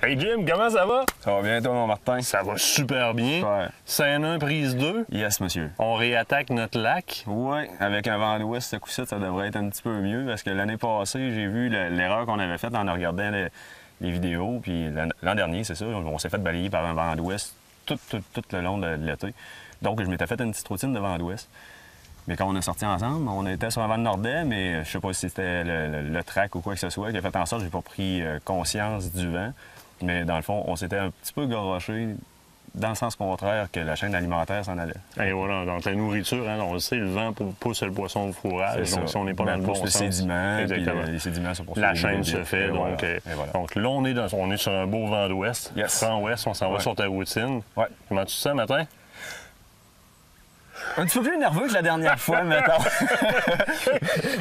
Hey Jim, comment ça va? Ça va bien, toi, mon Martin? Ça va super bien. Ouais. Scène 1, prise 2. Yes, monsieur. On réattaque notre lac. Oui, avec un vent d'ouest, ce coup-ci, ça devrait être un petit peu mieux parce que l'année passée, j'ai vu l'erreur qu'on avait faite en regardant les vidéos. Puis l'an dernier, c'est ça, on s'est fait balayer par un vent d'ouest tout le long de l'été. Donc, je m'étais fait une petite routine de vent d'ouest. Mais quand on est sortis ensemble, on était sur un vent de nordais, mais je sais pas si c'était le track ou quoi que ce soit qui a fait en sorte que j'ai pas pris conscience du vent. Mais dans le fond, on s'était un petit peu garoché dans le sens contraire que la chaîne alimentaire s'en allait. Et voilà, donc la nourriture, hein, on le sait, le vent pousse le poisson au fourrage. Donc, si on n'est pas dans le bon sens... les sédiments, exactement. Puis les sédiments sont poursuivis. La chaîne se fait, donc, voilà. donc là, on est sur un beau vent d'ouest. Yes. Vent ouest, on s'en va sur ta routine. Ouais. Comment tu te sens, matin? Un petit peu plus nerveux que la dernière fois, mettons.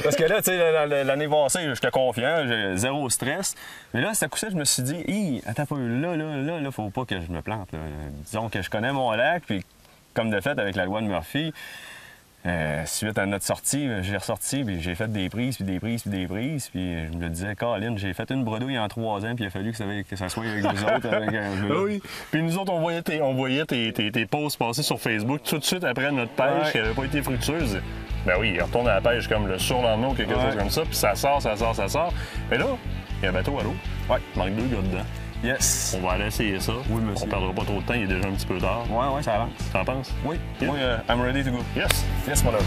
Parce que là, tu sais, l'année passée, j'étais confiant, j'ai zéro stress. Mais là, ce coup-ci, je me suis dit, hi, attends un peu, là, faut pas que je me plante. Là. Disons que je connais mon lac, puis comme de fait, avec la loi de Murphy, suite à notre sortie, j'ai ressorti, puis j'ai fait des prises, puis des prises, puis des prises. Puis je me disais, Colin, j'ai fait une bredouille en 3 ans, puis il a fallu que ça soit avec vous autres. Avec oui. Puis nous autres, on voyait tes posts passer sur Facebook tout de suite après notre pêche qui n'avait pas été fructueuse. Ben oui, il retourne à la pêche comme le surlendemain ou quelque chose comme ça, puis ça sort. Mais là, il y a un bateau à l'eau. Ouais. Il manque 2 gars dedans. Yes. On va aller essayer ça. Oui, monsieur. On perdra pas trop de temps, il est déjà un petit peu tard. Ouais, ça avance. T'en penses? Oui. Yeah. Oui, I'm ready to go. Yes. Yes, mon homme.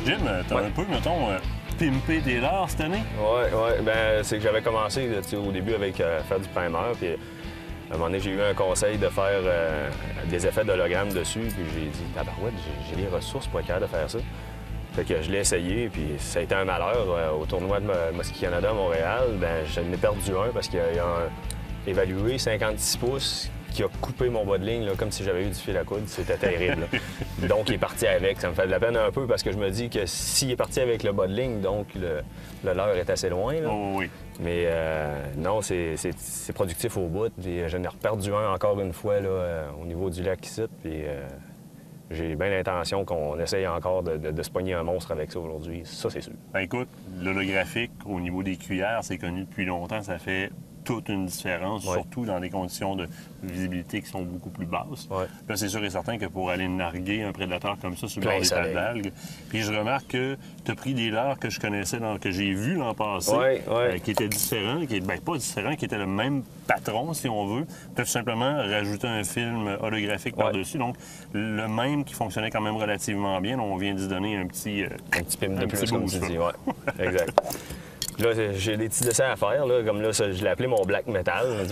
Jim, t'as un peu, mettons, pimpé tes leurres cette année? Oui. Ben c'est que j'avais commencé là, au début avec faire du primer, puis à un moment donné, j'ai eu un conseil de faire des effets d'hologramme dessus, puis j'ai dit, tabarouette, j'ai les ressources pour être capable de faire ça. Fait que je l'ai essayé, puis ça a été un malheur. Au tournoi de Muskie Canada à Montréal, ben je n'ai perdu un parce qu'il y a un évalué 56 pouces qui a coupé mon bas de ligne là, comme si j'avais eu du fil à coudre. C'était terrible. Donc, il est parti avec. Ça me fait de la peine un peu parce que je me dis que s'il est parti avec le bas de ligne, donc le leurre est assez loin. Là. Oh, oui. Mais non, c'est productif au bout. Puis, j'en ai reperdu un encore une fois là, au niveau du lac ici. Puis j'ai bien l'intention qu'on essaye encore de se pogner un monstre avec ça aujourd'hui. Ça, c'est sûr. Ben écoute, l'holographique au niveau des cuillères, c'est connu depuis longtemps. Ça fait toute une différence, surtout dans des conditions de visibilité qui sont beaucoup plus basses. Ouais. Là, c'est sûr et certain que pour aller narguer un prédateur comme ça sur le bord des tas d'algues, puis je remarque que tu as pris des leurres que je connaissais, que j'ai vus l'an passé, qui étaient différents, pas différents, qui étaient le même patron, si on veut. Tu as tout simplement rajouté un film holographique par-dessus, donc le même qui fonctionnait quand même relativement bien. On vient d'y donner un petit pim de plus, comme tu dis. Ouais. Exact. Là, j'ai des petits dessins à faire, là, comme là, je l'ai appelé mon black metal.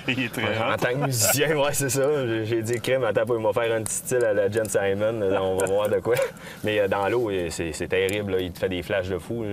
Il est très en tant que musicien, ouais, c'est ça. J'ai dit, crème, attends, il m'a faire un petit style à la Jen Simon, là, on va voir de quoi. Mais dans l'eau, c'est terrible, là, il te fait des flashs de fou.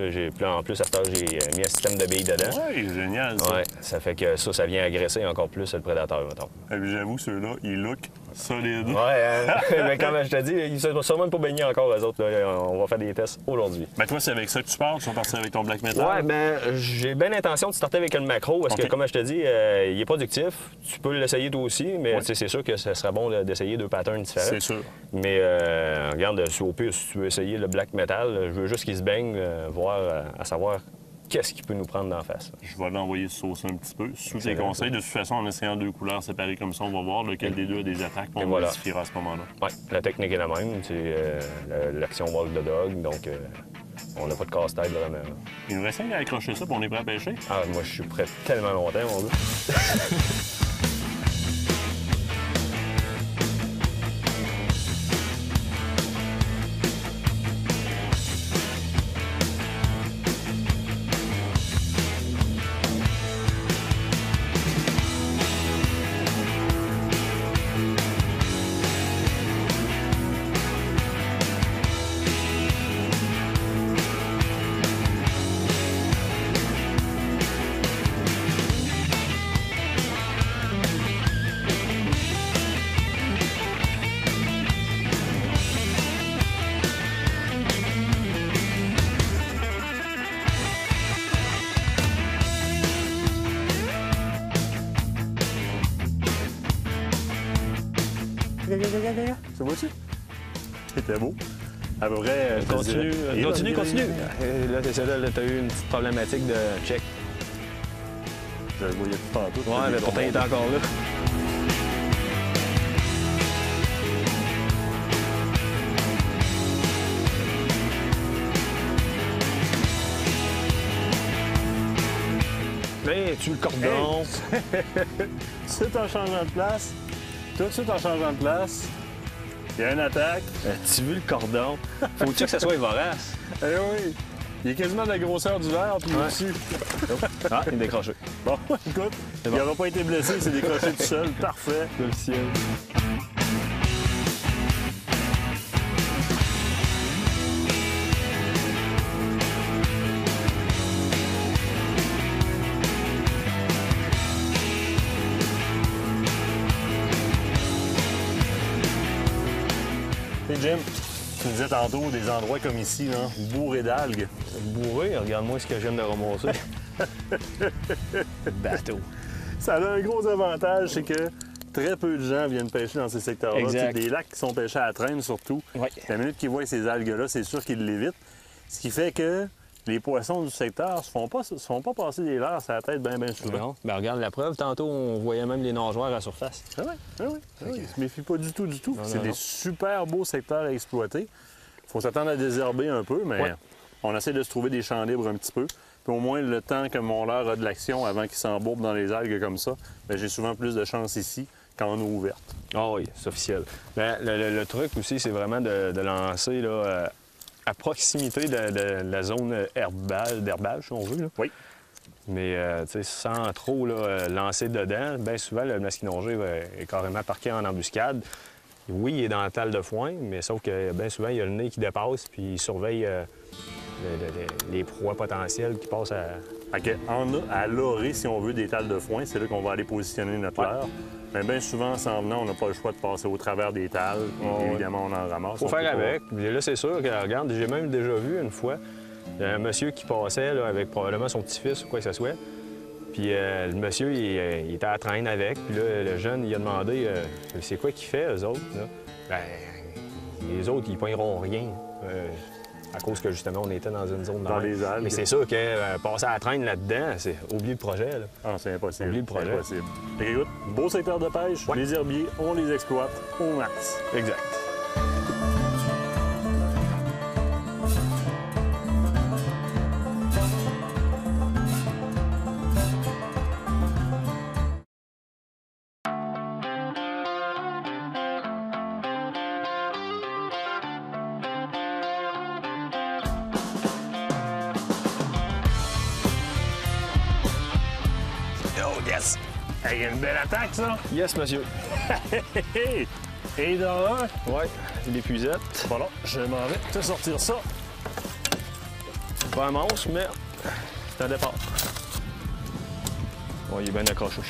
En plus, à cette heure, j'ai mis un système de billes dedans. Oui, génial, ça. Ouais, ça fait que ça vient agresser encore plus le prédateur, mettons. J'avoue, ceux-là, ils look solides. Ouais, mais comme je te dis, ils ne sont sûrement pas baignés encore, eux autres. Là. On va faire des tests aujourd'hui. Ben toi, c'est avec ça que tu pars? Tu vas partir avec ton black metal? Ouais, ben j'ai bien l'intention de starter avec un macro parce que, comme je te dis, il est productif. Tu peux l'essayer toi aussi, mais c'est sûr que ce serait bon d'essayer 2 patterns différents. C'est sûr. Mais regarde, au pire, si tu veux essayer le black metal, je veux juste qu'il se baigne, voir à savoir qu'est-ce qu'il peut nous prendre d'en face. Je vais l'envoyer saucer un petit peu. Sous tes conseils, de toute façon, en essayant 2 couleurs séparées comme ça, on va voir lequel des deux a des attaques, on modifiera à ce moment-là. Oui, la technique est la même. C'est l'action walk the dog, donc on n'a pas de casse-tête vraiment. Il nous reste à accrocher ça, puis on est prêt à pêcher? Ah, moi, je suis prêt tellement longtemps, mon gars. regarde. Ça va-tu? C'était beau. À peu près... Continue. Là, c'est ça, là, t'as eu une petite problématique de check. Je le voyais tout tantôt. Ouais, mais pourtant, il est encore là. Mais tu le cordon. Tout de suite en changeant de place. Tout de suite en changeant de place. Il y a une attaque. Tu veux le cordon? Faut-tu que ça soit vorace? Eh oui. Il est quasiment de la grosseur du verre, puis dessus. Ah, il est décroché. Bon, écoute, il n'aura pas été blessé, il s'est décroché tout seul. Parfait. Le ciel. Hey Jim, tu me disais tantôt des endroits comme ici, là, bourrés d'algues. Bourré, regarde-moi ce que je viens de ramasser. Bateau. Ça a un gros avantage, c'est que très peu de gens viennent pêcher dans ces secteurs-là. Exact. Des lacs qui sont pêchés à la traîne, surtout. Oui. La minute qu'ils voient ces algues-là, c'est sûr qu'ils l'évitent. Ce qui fait que les poissons du secteur ne se font pas passer des leurres sur la tête bien souvent. Non. Ben, regarde la preuve. Tantôt, on voyait même les nageoires à la surface. Ah oui, ah oui. Ah oui. Ils ne se méfient pas du tout. C'est des non. super beaux secteurs à exploiter. Il faut s'attendre à désherber un peu, mais on essaie de se trouver des champs libres un petit peu. Puis au moins, le temps que mon leurre a de l'action avant qu'il s'embourbe dans les algues comme ça, bien, j'ai souvent plus de chance ici qu'en eau ouverte. Ah oui, c'est officiel. Ben, le truc aussi, c'est vraiment de lancer là, à proximité de la zone d'herbage, si on veut. Là. Oui. Mais sans trop là, lancer dedans, bien souvent, le masquinongé est carrément parqué en embuscade. Oui, il est dans la talle de foin, mais sauf que bien souvent, il y a le nez qui dépasse, puis il surveille les proies potentielles qui passent à... À l'orée, si on veut, des talles de foin, c'est là qu'on va aller positionner notre leurre. Mais bien souvent, en s'en venant, on n'a pas le choix de passer au travers des talles. Évidemment, on en ramasse. Faut faire avec. Puis là, c'est sûr que, regarde, j'ai même déjà vu une fois, il y a un monsieur qui passait là, avec probablement son petit-fils ou quoi que ce soit. Puis le monsieur, il était à la traîne avec. Puis là, le jeune, il a demandé c'est quoi qu'il fait, eux autres? Là? Ben, les autres, ils ne poigneront rien. À cause que, justement, on était dans une zone dans les algues. Mais c'est sûr que passer à la traîne là-dedans, c'est oublier le projet. Là. Ah, c'est impossible. Oublie le projet. C'est impossible. Fait que, écoute, beau secteur de pêche, les herbiers, on les exploite au max. Exact. Yes! Hey, une belle attaque, ça! Yes, monsieur. Et dans un. Oui, l'épuisette. Voilà, je m'en vais te sortir ça. Pas un manche, mais c'est un départ. Bon, il est bien accroché.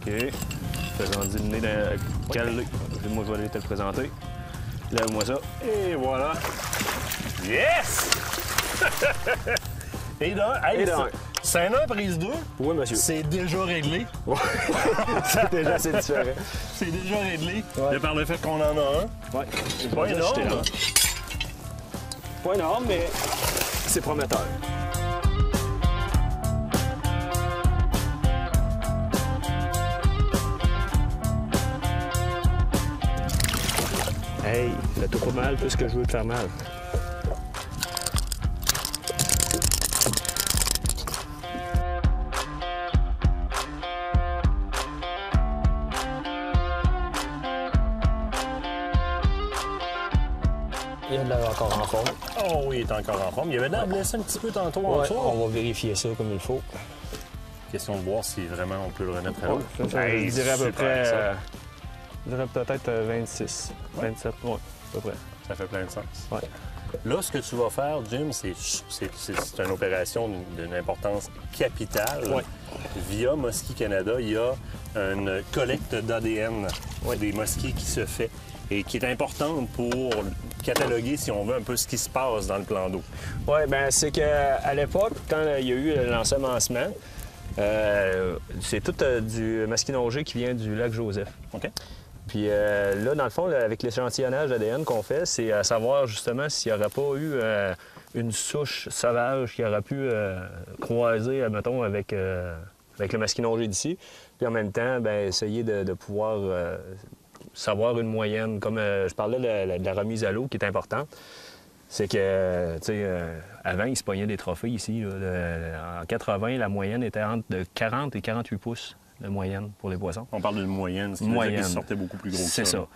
OK. Faisant le nez de calé. Moi, je vais aller te le présenter. Lève-moi ça. Et voilà. Yes! Et d'un. Hey, c'est un prise 2. Oui, monsieur. C'est déjà réglé. C'est déjà assez différent. C'est déjà réglé. Ouais. De par le fait qu'on en a un. Oui. Pas énorme. Pas énorme, mais c'est prometteur. Hey, fais-toi pas mal plus que je veux te faire mal. Il y a de l'air encore en forme. Oh oui, il est encore en forme. Il y avait de l'air blessé un petit peu tantôt en dessous. On va vérifier ça comme il faut. Question de voir si vraiment on peut le remettre à l'eau. Je dirais à peu près... je dirais peut-être 26, 27, oui, à peu près. Ça fait plein de sens. Ouais. Là, ce que tu vas faire, Jim, c'est une opération d'une importance capitale. Ouais. Via Muskie Canada, il y a une collecte d'ADN des muskies qui se fait et qui est importante pour cataloguer, si on veut, un peu ce qui se passe dans le plan d'eau. Oui, bien, c'est qu'à l'époque, quand il y a eu l'ensemencement, C'est tout du masquinongé qui vient du lac Joseph. OK. Puis là, dans le fond, là, avec l'échantillonnage ADN qu'on fait, c'est à savoir justement s'il n'y aurait pas eu une souche sauvage qui aurait pu croiser, mettons, avec le masquinongé d'ici. Puis en même temps, bien, essayer de pouvoir savoir une moyenne. Comme je parlais de la remise à l'eau qui est importante, c'est que, tu sais, avant, ils se pognaient des trophées ici. Là, en 80, la moyenne était entre de 40 et 48 pouces de moyenne pour les poissons. On parle d'une moyenne, ce qui veut dire qu'ils sortaient beaucoup plus gros que ça. C'est ça.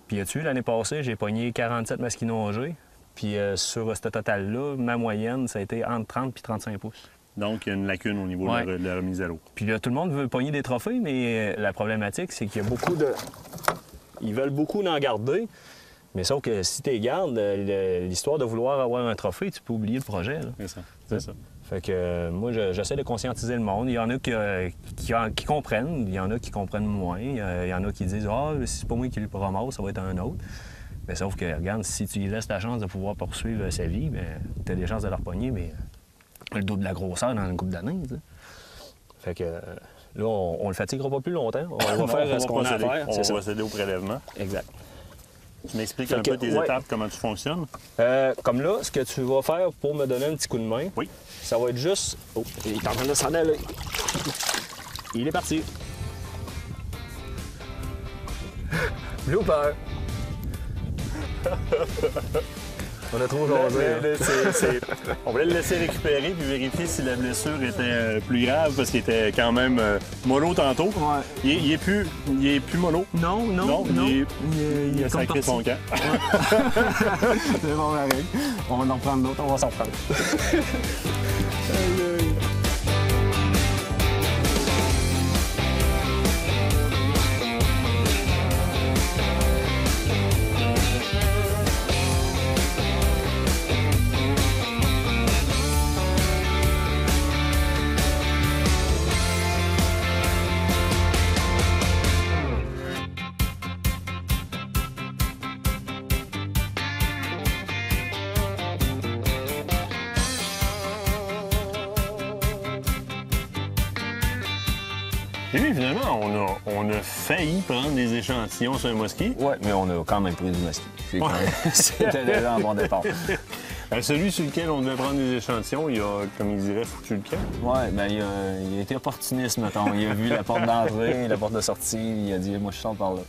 Puis, as-tu vu, l'année passée, j'ai pogné 47 masquinongés. Puis, sur ce total-là, ma moyenne, ça a été entre 30 et 35 pouces. Donc, il y a une lacune au niveau de la remise à l'eau. Puis là, tout le monde veut pogner des trophées, mais la problématique, c'est qu'il y a beaucoup de... Ils veulent beaucoup en garder, mais sauf que si tu les gardes, l'histoire de vouloir avoir un trophée, tu peux oublier le projet. C'est ça, c'est ça. Fait que moi, j'essaie de conscientiser le monde. Il y en a qui comprennent, il y en a qui comprennent moins. Il y en a qui disent « Ah, si c'est pas moi qui le ramasse, ça va être un autre. » Mais sauf que, regarde, si tu lui laisses la chance de pouvoir poursuivre sa vie, tu as des chances de leur pogner, mais le double de la grosseur dans une couple d'années. Fait que là, on le fatiguera pas plus longtemps. On va faire ce qu'on a à faire. On va procéder au prélèvement. Exact. Tu m'expliques un peu tes étapes, comment tu fonctionnes? Comme là, ce que tu vas faire pour me donner un petit coup de main, ça va être juste... Oh, il est en train de s'en aller. Il est parti. Blooper. On a trop jasé. On voulait le laisser récupérer puis vérifier si la blessure était plus grave parce qu'il était quand même mollo tantôt. Ouais. Il est plus mollo. Non. Il a sacré son camp. C'est bon, Marie. On va en prendre d'autres, on va s'en prendre. Et puis finalement, on a failli prendre des échantillons sur un mosquit. Oui, mais on a quand même pris du mosquit. C'était déjà un bon départ. Celui sur lequel on devait prendre des échantillons, il a, comme il dirait, foutu le camp. Oui, bien, il a été opportuniste, mettons. Il a vu la porte d'entrée, la porte de sortie, il a dit « moi, je sors par là ».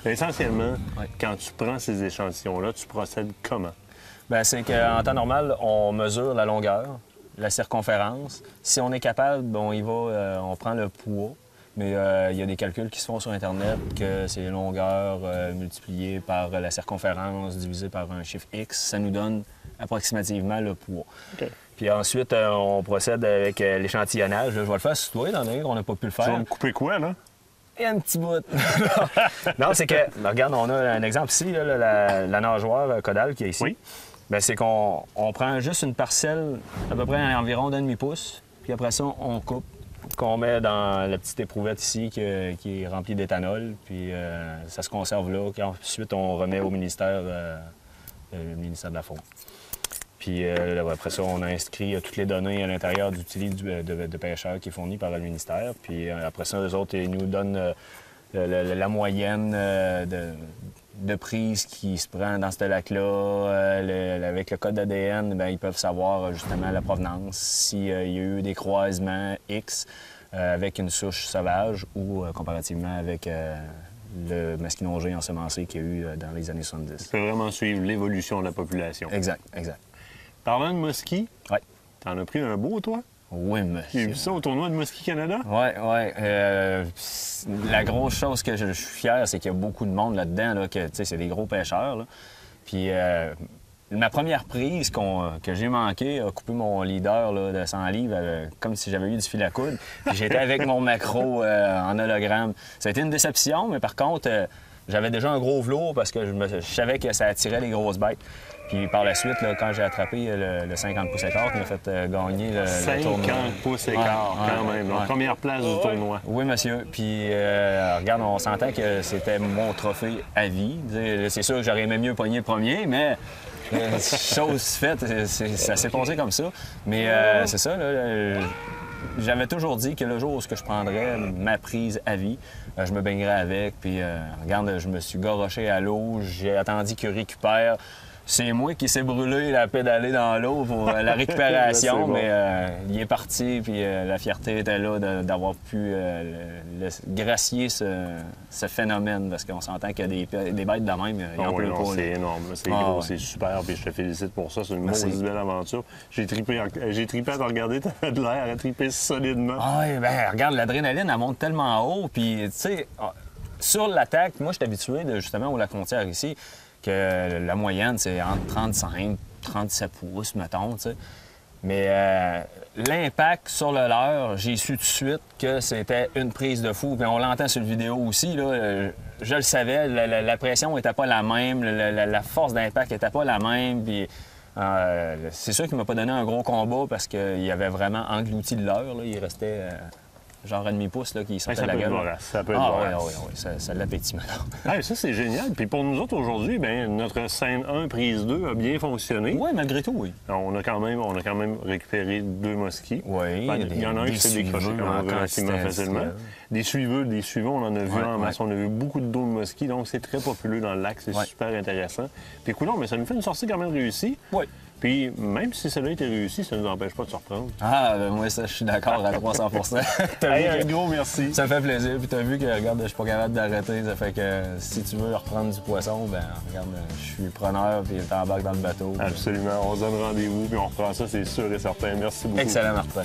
Essentiellement, quand tu prends ces échantillons-là, tu procèdes comment? Bien, c'est qu'en temps normal, on mesure la longueur, la circonférence. Si on est capable, on prend le poids. Mais il y a des calculs qui se font sur Internet que c'est longueur multipliée par la circonférence divisée par un chiffre X. Ça nous donne approximativement le poids. Okay. Puis ensuite, on procède avec l'échantillonnage. Je vais le faire sur toi, dans on n'a pas pu le faire. Tu vas me couper quoi, là? Et un petit bout. Non, c'est que, regarde, on a un exemple ici, là, la nageoire caudale qui est ici. Oui. Bien, c'est qu'on prend juste une parcelle à peu près environ d'1/2 pouce, puis après ça, on coupe, qu'on met dans la petite éprouvette ici qui est remplie d'éthanol, puis ça se conserve là. Ensuite, on remet au ministère, le ministère de la Faune. Puis après ça, on a inscrit toutes les données à l'intérieur du TILI de pêcheurs qui est fourni par le ministère. Puis après ça, eux autres, ils nous donnent la moyenne de prise qui se prend dans ce lac-là. Avec le code d'ADN, bien, ils peuvent savoir justement la provenance, s'il y a eu des croisements X avec une souche sauvage ou comparativement avec le masquinongé ensemencé qu'il y a eu dans les années 70. Tu peux vraiment suivre l'évolution de la population. Exact, exact. Parlant de Muskie, ouais. T'en as pris un beau, toi? Oui, monsieur. J'ai vu ça au tournoi de Muskie Canada? Oui. La grosse chose que je suis fier, c'est qu'il y a beaucoup de monde là-dedans, là, que c'est des gros pêcheurs. Là. Puis ma première prise que j'ai manquée a coupé mon leader là, de 100 livres comme si j'avais eu du fil à coudre. Puis j'étais avec mon macro en hologramme. Ça a été une déception, mais par contre, j'avais déjà un gros velours parce que je savais que ça attirait les grosses bêtes. Puis par la suite, là, quand j'ai attrapé le 50 pouces écart, qui m'a fait gagner le tournoi. 50 pouces écart, quand même. La première place du tournoi. Oui, monsieur. Puis, regarde, on s'entend que c'était mon trophée à vie. C'est sûr que j'aurais aimé mieux pogner le premier, mais chose faite, ça s'est passé comme ça. Mais c'est ça, là, j'avais toujours dit que le jour où je prendrais ma prise à vie, je me baignerais avec. Puis, regarde, je me suis garoché à l'eau, j'ai attendu qu'il récupère. C'est moi qui s'est brûlé la pédalée dans l'eau pour la récupération, bon. Mais il est parti, puis la fierté était là d'avoir pu gracier ce phénomène, parce qu'on s'entend qu'il y a des bêtes de même, ils en pleurent pas. C'est énorme, c'est gros, c'est super, puis je te félicite pour ça, c'est une maudite belle aventure. J'ai trippé à te regarder, t'avais de l'air à tripper solidement. Ah oui, bien, regarde, l'adrénaline, elle monte tellement haut, puis tu sais, sur l'attaque, moi, je suis habitué, justement, au Lac-Frontière ici, que la moyenne, c'est entre 35 37 pouces, mettons, tu sais. Mais l'impact sur le leurre, j'ai su tout de suite que c'était une prise de fou. Puis on l'entend sur le vidéo aussi, là, je le savais, la pression n'était pas la même, la force d'impact n'était pas la même. Puis c'est sûr qu'il ne m'a pas donné un gros combat parce qu'il avait vraiment englouti le leurre. Là. Il restait... genre un demi-pouce là, qui sortait de la gueule. Ça peut être vorace. Oui, ça l'appétit maintenant. Hey, ça, c'est génial. Puis pour nous autres, aujourd'hui, bien, notre scène 1, prise 2 a bien fonctionné. Oui, malgré tout, oui. On a quand même récupéré 2 mosquits. Oui. Ben, il y en a un qui s'est décroché relativement facilement. Des suiveux, on en a vu en masse. On a vu beaucoup de dos de mosquits, donc c'est très populeux dans le lac. C'est super intéressant. Puis écoute, mais ça nous fait une sortie quand même réussie. Oui. Puis, même si cela a été réussi, ça ne nous empêche pas de se reprendre. Ah, ben moi, ça, je suis d'accord à 300 Hey, un gros merci. Ça me fait plaisir. Puis, tu as vu que, regarde, je suis pas capable d'arrêter. Ça fait que si tu veux reprendre du poisson, ben regarde, je suis preneur, puis t'embarques dans le bateau. Absolument. On se donne rendez-vous, puis on reprend ça, c'est sûr et certain. Merci beaucoup. Excellent, Martin.